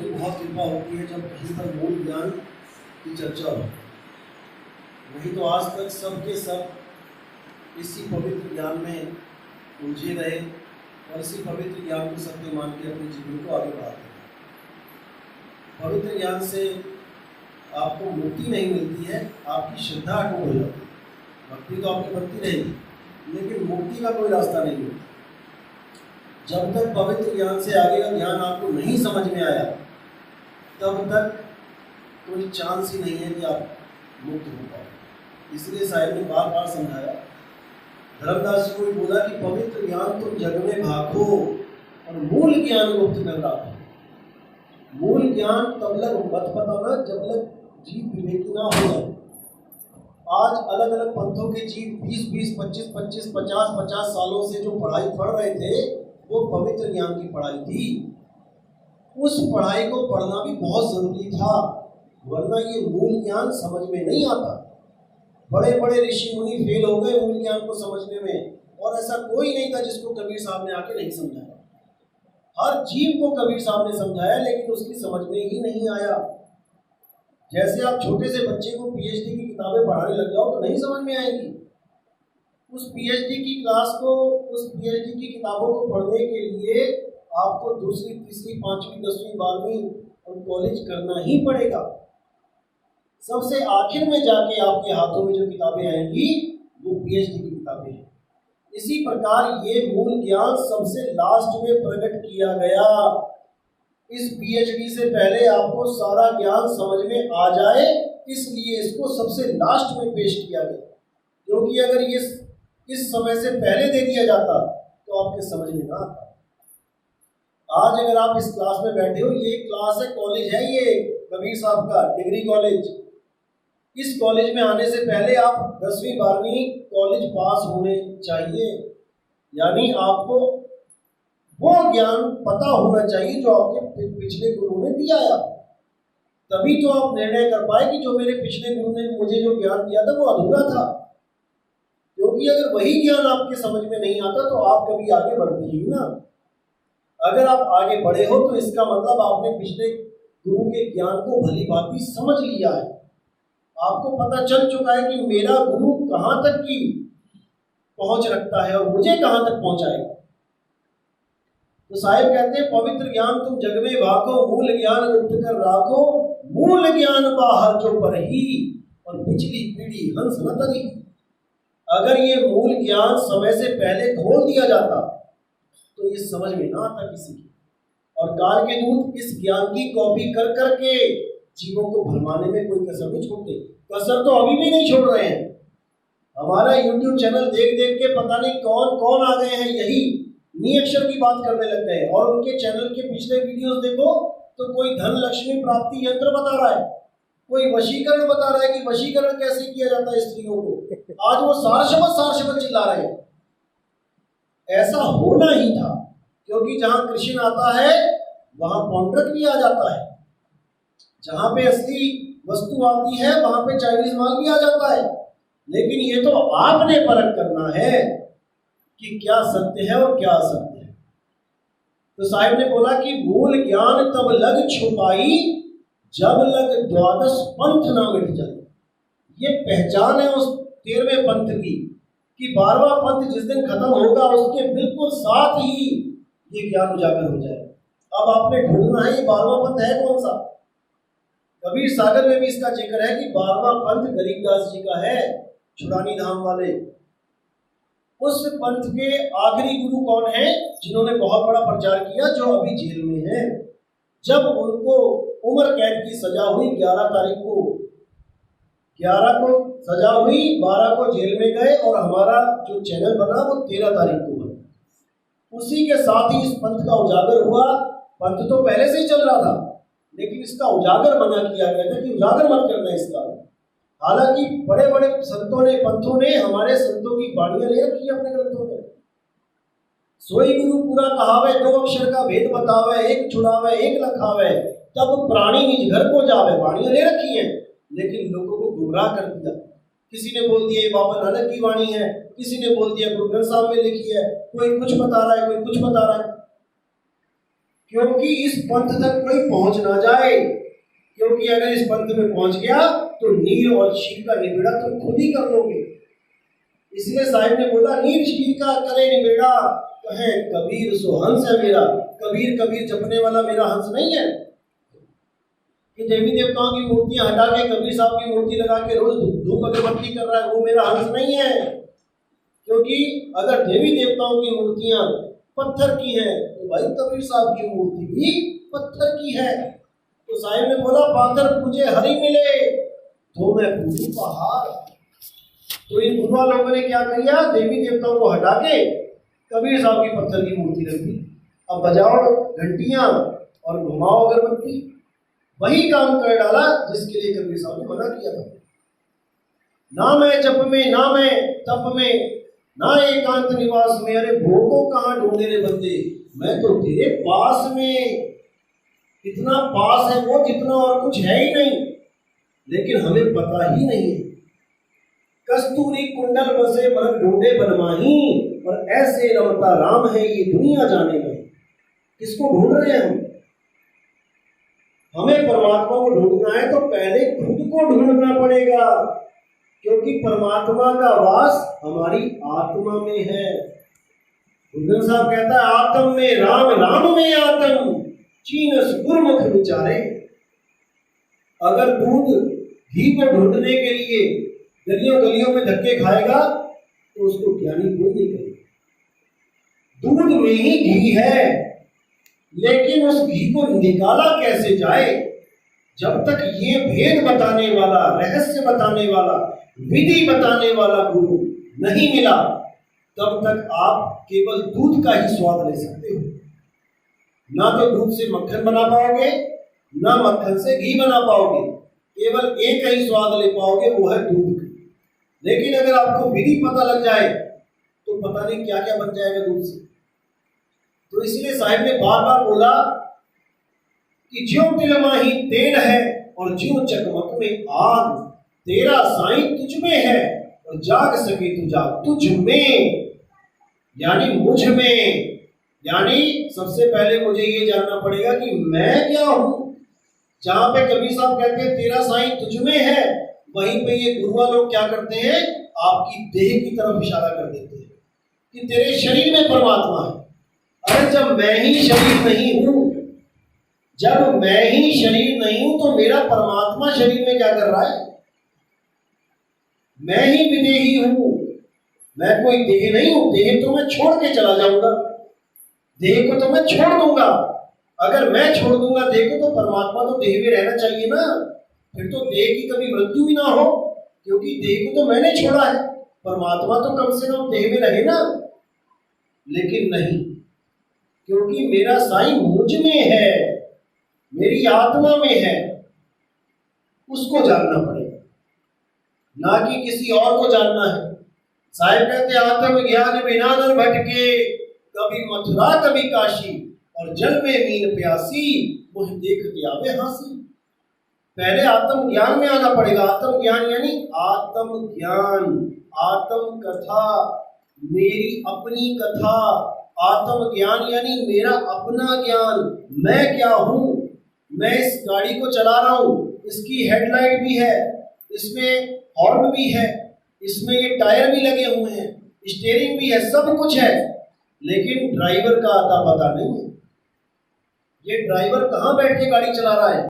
की बहुत कृपा होती है जब कहीं पर मूल ज्ञान की चर्चा हो। नहीं तो आज तक सब के सब इसी पवित्र ज्ञान में उलझे रहे और इसी पवित्र ज्ञान को सत्य मान के अपने जीवन को आगे बढ़ाते हैं। पवित्र ज्ञान से आपको मुक्ति नहीं मिलती है, आपकी श्रद्धा अटूट हो जाती है। भक्ति तो आपकी बनती रहेगी, लेकिन मुक्ति का कोई रास्ता नहीं होता। जब तक पवित्र ज्ञान से आगे का ज्ञान आपको नहीं समझ में आया, तब तक कोई चांस ही नहीं है कि आप मुक्त हो पाओ। इसलिए साहिब ने बार बार समझाया, धर्मदास जी को भी बोला कि पवित्र ज्ञान तुम जग में भागो और मूल ज्ञान गुप्त कर रखो। मूल ज्ञान तब लग मत बताना जब लग जीव विवेकी ना हो जाए। आज अलग अलग पंथों के जीव 20-20, 25-25, 50-50 सालों से जो पढ़ाई पढ़ रहे थे, वो पवित्र ज्ञान की पढ़ाई थी। उस पढ़ाई को पढ़ना भी बहुत जरूरी था, वरना ये मूल ज्ञान समझ में नहीं आता। बड़े बड़े ऋषि मुनि फेल हो गए मूल ज्ञान को समझने में, और ऐसा कोई नहीं था जिसको कबीर साहब ने आके नहीं समझाया। हर जीव को कबीर साहब ने समझाया, लेकिन उसकी समझ में ही नहीं आया। जैसे आप छोटे से बच्चे को पीएचडी की किताबें पढ़ाने लग जाओ तो नहीं समझ में आएगी। उस पीएचडी की क्लास को, उस पीएचडी की किताबों को पढ़ने के लिए आपको दूसरी, तीसरी, 5वीं, 10वीं, 12वीं और कॉलेज करना ही पड़ेगा। सबसे आखिर में जाके आपके हाथों में जो किताबें आएंगी वो पीएचडी की किताबें हैं। इसी प्रकार ये मूल ज्ञान सबसे लास्ट में प्रकट किया गया। इस पीएचडी से पहले आपको सारा ज्ञान समझ में आ जाए, इसलिए इसको सबसे लास्ट में पेश किया गया। क्योंकि अगर ये इस समय से पहले दे दिया जाता तो आपके समझ में ना आता। आज अगर आप इस क्लास में बैठे हो, ये क्लास है, कॉलेज है, ये कबीर साहब का डिग्री कॉलेज। इस कॉलेज में आने से पहले आप 10वीं 12वीं कॉलेज पास होने चाहिए, यानी आपको वो ज्ञान पता होना चाहिए जो आपके पिछले गुरु ने दिया है। तभी तो आप निर्णय कर पाए कि जो मेरे पिछले गुरु ने मुझे जो ज्ञान दिया था वो अधूरा था। क्योंकि अगर वही ज्ञान आपके समझ में नहीं आता तो आप कभी आगे बढ़ते ही ना। अगर आप आगे बढ़े हो तो इसका मतलब आपने पिछले गुरु के ज्ञान को भली भांति समझ लिया है। आपको पता चल चुका है कि मेरा गुरु कहाँ तक की पहुंच रखता है और मुझे कहाँ तक पहुंचाएगा। तो साहिब कहते हैं, पवित्र ज्ञान तुम जग में भागो, मूल ज्ञान गुप्त कर राखो। मूल ज्ञान बाहर जो पर ही और पिछली पीढ़ी हंस न तरी। अगर ये मूल ज्ञान समय से पहले खोल दिया जाता तो ये समझ में ना आता किसी की। और काल के दूत इस ज्ञान की कॉपी कर करके जीवों को भरमाने में कोई कसर नहीं छोड़ते। कसर तो अभी भी नहीं छोड़ रहे हैं। हमारा YouTube चैनल देख देख के पता नहीं कौन कौन आ गए हैं, यही नियक्षर की बात करने लग गए। और उनके चैनल के पिछले वीडियोस देखो तो कोई धन लक्ष्मी प्राप्ति यंत्र बता रहा है, कोई वशीकरण बता रहा है कि वशीकरण कैसे किया जाता है स्त्रियों को। आज वो सार शब्द चिल्ला रहे हैं। ऐसा होना ही था, क्योंकि जहां कृष्ण आता है वहां पौंड्रक भी आ जाता है। जहां पे असली वस्तु आती है वहां पे चाइनीज माल भी आ जाता है। लेकिन ये तो आपने परख करना है कि क्या सत्य है और क्या असत्य है। तो साहिब ने बोला कि मूल ज्ञान तब लग छुपाई जब लग द्वादश पंथ ना मिट जाए। ये पहचान है उस 13वें पंथ की कि 12वां पंथ जिस दिन खत्म होगा उसके बिल्कुल साथ ही ये ज्ञान उजागर हो जाए। अब आपने ढूंढना है ये 12वां पंथ है कौन सा। कबीर सागर में भी इसका जिक्र है कि 12वां पंथ गरीबदास जी का है, छुड़ानी धाम वाले। उस पंथ के आखिरी गुरु कौन है जिन्होंने बहुत बड़ा प्रचार किया, जो अभी जेल में है। जब उनको उम्र कैद की सजा हुई 11 तारीख को, 11 को सजा हुई, 12 को जेल में गए और हमारा जो चैनल बना वो 13 तारीख को बना। उसी के साथ ही इस पंथ का उजागर हुआ। पंथ तो पहले से ही चल रहा था, लेकिन इसका उजागर मना किया गया था कि उजागर मत करना इसका। हालांकि बड़े बड़े संतों ने, पंथों ने, हमारे संतों की बाणियां ले रखी है अपने ग्रंथों में। सोई गुरु पूरा कहावे, 2 अक्षर का भेद बतावे, एक छुड़ावे एक लखावे, तब प्राणी निज घर को जावे। बाणियां ले रखी हैं, लेकिन लोगों को गुमराह कर दिया। किसी ने बोल दिया ये बाबा नानक की वाणी है, किसी ने बोल दिया गुरु ग्रंथ साहब में लिखी है, कोई कुछ बता रहा है, कोई कुछ बता रहा है। क्योंकि इस पंथ तक कोई पहुंच ना जाए, क्योंकि अगर इस पंथ में पहुंच गया तो नील और शील का निबेड़ा तुम खुद ही कर लोगे। इसलिए साहिब ने बोला नील शील का करे निबेड़ा, कहे कबीर सो हंस है मेरा। कबीर कबीर जपने वाला मेरा हंस नहीं है कि देवी देवताओं की मूर्तियां हटा के कबीर साहब की मूर्ति लगा के रोज धूप अगरबत्ती कर रहा है, वो मेरा हंस नहीं है। क्योंकि अगर देवी देवताओं की मूर्तियां पत्थर की है तो भाई कबीर साहब की मूर्ति भी पत्थर की है। तो साहिब ने बोला पाथर पूजे हरि मिले तो मैं पूजू पहाड़। तो इन गुरुआ लोगों ने क्या किया, देवी देवताओं को हटा के कबीर साहब की पत्थर की मूर्ति रख दी। अब बजाओ घंटियां और घुमाओ अगरबत्ती, वही काम कर डाला जिसके लिए कबीर साहब ने मना किया था। ना मैं जप में, ना मैं तप में, ना एकांत निवास में, अरे भोगो कहाँ ढूंढे रे बंदे, मैं तो तेरे पास में। इतना पास है वो जितना और कुछ है ही नहीं, लेकिन हमें पता ही नहीं। कस्तूरी कुंडल बसे मरग ढूंढे बनमाही, और ऐसे रमता राम है ये दुनिया जाने में। किसको ढूंढ रहे हैं हम? हमें परमात्मा को ढूंढना है तो पहले खुद को ढूंढना पड़ेगा, क्योंकि परमात्मा का वास हमारी आत्मा में है। गुरु साहब कहता है आत्म में राम, राम में आत्म, चीनस गुरमुख विचारे। अगर दूध घी को ढूंढने के लिए गलियों गलियों में धक्के खाएगा तो उसको ज्ञानी कोई नहीं करेगा। दूध में ही घी है, लेकिन उस घी को निकाला कैसे जाए? जब तक ये भेद बताने वाला, रहस्य बताने वाला, विधि बताने वाला गुरु नहीं मिला, तब तक आप केवल दूध का ही स्वाद ले सकते हो। ना तो दूध से मक्खन बना पाओगे, ना मक्खन से घी बना पाओगे, केवल एक ही स्वाद ले पाओगे, वो है दूध का। लेकिन अगर आपको विधि पता लग जाए तो पता नहीं क्या क्या बन जाएगा दूध से। तो इसलिए साहिब ने बार बार बोला कि ज्यों तिल माही तेल है और ज्यों चकमक में आग, तेरा साईं तुझ में है और जाग सके तू जाग तुझ में, यानी मुझ में। यानी सबसे पहले मुझे ये जानना पड़ेगा कि मैं क्या हूं। जहां पे कबीर साहब कहते हैं तेरा साईं तुझ में है, वहीं पे ये गुरुआ लोग क्या करते हैं, आपकी देह की तरफ इशारा कर देते हैं कि तेरे शरीर में परमात्मा है। अरे जब मैं ही शरीर नहीं हूं, जब मैं ही शरीर नहीं हूं तो मेरा परमात्मा शरीर में क्या कर रहा है? मैं ही विदेही हूं, मैं कोई देह नहीं हूं। देह तो मैं छोड़ के चला जाऊंगा, देह को तो मैं छोड़ दूंगा। अगर मैं छोड़ दूंगा देह को तो परमात्मा तो देह में रहना चाहिए ना, फिर तो देह की कभी मृत्यु ही ना हो, क्योंकि देह को तो मैंने छोड़ा है, परमात्मा तो कम से कम देह में रहे ना। लेकिन नहीं, क्योंकि मेरा साईं मुझ में है, मेरी आत्मा में है, उसको जानना पड़ेगा, ना कि किसी और को जानना है। साहिब कहते आत्म ज्ञान बिना नर भटके, कभी मथुरा कभी काशी, और जल में मीन प्यासी, मुझे देखते आवे हंसी। पहले आत्म ज्ञान में आना पड़ेगा। आत्म ज्ञान यानी आत्म ज्ञान, आत्म कथा, मेरी अपनी कथा। आत्म ज्ञान यानी मेरा अपना ज्ञान, मैं क्या हूं। मैं इस गाड़ी को चला रहा हूं, इसकी हेडलाइट भी है, इसमें हॉर्न भी है, इसमें ये टायर भी लगे हुए हैं, स्टीयरिंग भी है, सब कुछ है, लेकिन ड्राइवर का आता पता नहीं है। ये ड्राइवर कहां बैठ के गाड़ी चला रहा है?